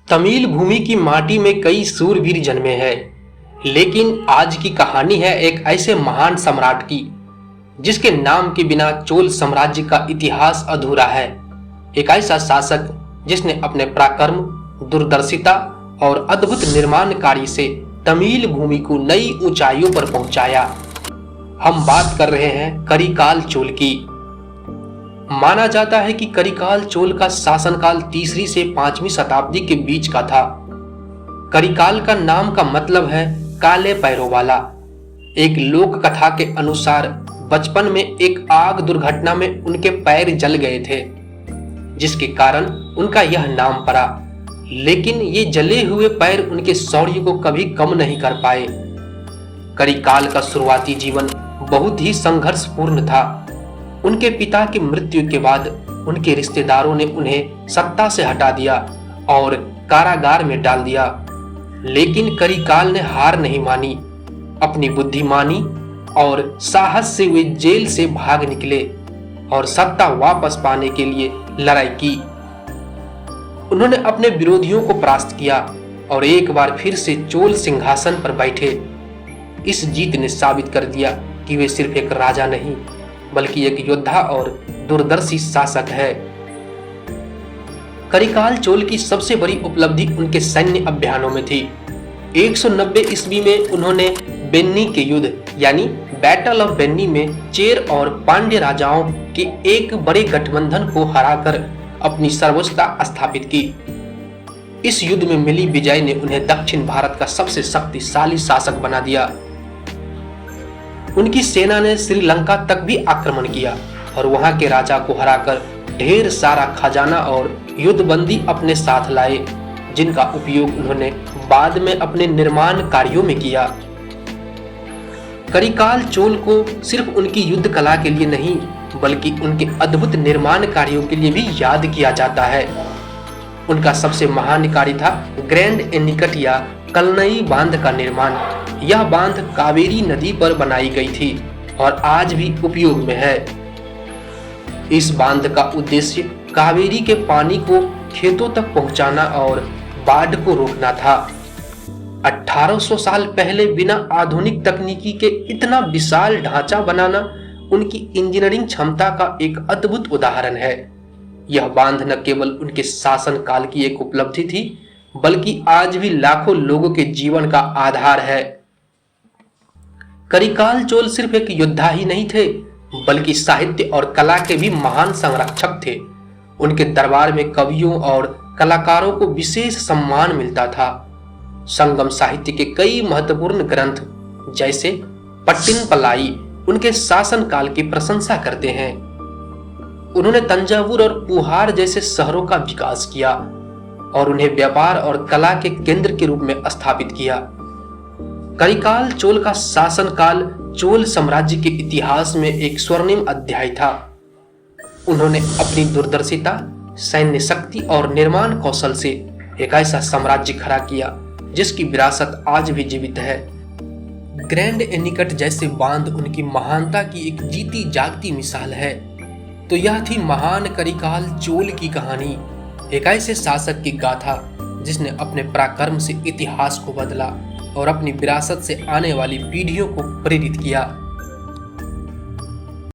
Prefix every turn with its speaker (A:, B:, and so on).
A: तमिल भूमि की माटी में कई सूरवीर जन्मे हैं, लेकिन आज की कहानी है एक ऐसे महान सम्राट की जिसके नाम के बिना चोल साम्राज्य का इतिहास अधूरा है। एक ऐसा शासक जिसने अपने पराक्रम, दूरदर्शिता और अद्भुत निर्माण कार्य से तमिल भूमि को नई ऊंचाइयों पर पहुंचाया। हम बात कर रहे हैं करिकाल चोल की। माना जाता है कि करिकाल चोल का शासनकाल 3वीं से 5वीं शताब्दी के बीच का था। करिकाल का नाम का मतलब है काले पैरों वाला। एक लोक कथा के अनुसार बचपन में एक आग दुर्घटना में उनके पैर जल गए थे, जिसके कारण उनका यह नाम पड़ा। लेकिन ये जले हुए पैर उनके शौर्य को कभी कम नहीं कर पाए। करिकाल का शुरुआती जीवन बहुत ही संघर्षपूर्ण था। उनके पिता की मृत्यु के बाद उनके रिश्तेदारों ने उन्हें सत्ता से हटा दिया और कारागार में डाल दिया। लेकिन करिकाल ने हार नहीं मानी। अपनी बुद्धिमानी और साहस से वे जेल से भाग निकले और सत्ता वापस पाने के लिए लड़ाई की। उन्होंने अपने विरोधियों को परास्त किया और एक बार फिर से चोल सिंहासन पर बैठे। इस जीत ने साबित कर दिया कि वे सिर्फ एक राजा नहीं, बल्कि एक योद्धा और दूरदर्शी शासक है। करिकाल चोल की सबसे बड़ी उपलब्धि उनके सैन्य अभियानों में थी। 190 ईस्वी में उन्होंने बेन्नी के युद्ध यानी बैटल ऑफ बेन्नी में चेर और पांड्य राजाओं के एक बड़े गठबंधन को हराकर अपनी सर्वोच्चता स्थापित की। इस युद्ध में मिली विजय ने उन्हें दक्षिण भारत का सबसे शक्तिशाली शासक बना दिया। उनकी सेना ने श्रीलंका तक भी आक्रमण किया और वहां के राजा को हराकर ढेर सारा खजाना और युद्धबंदी अपने साथ लाए, जिनका उपयोग उन्होंने बाद में अपने निर्माण कार्यों में किया। करिकाल चोल को सिर्फ उनकी युद्ध कला के लिए नहीं, बल्कि उनके अद्भुत निर्माण कार्यों के लिए भी याद किया जाता है। उनका सबसे महान कार्य था ग्रैंड एनीकट या कलनई बांध का निर्माण। यह बांध कावेरी नदी पर बनाई गई थी और आज भी उपयोग में है। इस बांध का उद्देश्य कावेरी के पानी को खेतों तक पहुंचाना और बाढ़ को रोकना था। 1800 साल पहले बिना आधुनिक तकनीकी के इतना विशाल ढांचा बनाना उनकी इंजीनियरिंग क्षमता का एक अद्भुत उदाहरण है। यह बांध न केवल उनके शासन काल की एक उपलब्धि थी, बल्कि आज भी लाखों लोगों के जीवन का आधार है। करिकाल चोल सिर्फ एक योद्धा ही नहीं थे, बल्कि साहित्य और कला के भी महान संरक्षक थे। उनके दरबार में कवियों और कलाकारों को विशेष सम्मान मिलता था। संगम साहित्य के कई महत्वपूर्ण ग्रंथ जैसे पट्टिन पलाई उनके शासन काल की प्रशंसा करते हैं। उन्होंने तंजावुर और पुहार जैसे शहरों का विकास किया और उन्हें व्यापार और कला के केंद्र के रूप में स्थापित किया। करिकाल चोल का शासनकाल चोल साम्राज्य के इतिहास में एक स्वर्णिम अध्याय था। उन्होंने अपनी दूरदर्शिता, सैन्य शक्ति और निर्माण कौशल से एक ऐसा साम्राज्य खड़ा किया जिसकी विरासत आज भी जीवित है। ग्रैंड एनीकट जैसे बांध उनकी महानता की एक जीती जागती मिसाल है। तो यह थी महान करिकाल चोल की कहानी, एक ऐसे शासक की गाथा जिसने अपने पराक्रम से इतिहास को बदला और अपनी विरासत से आने वाली पीढ़ियों को प्रेरित किया।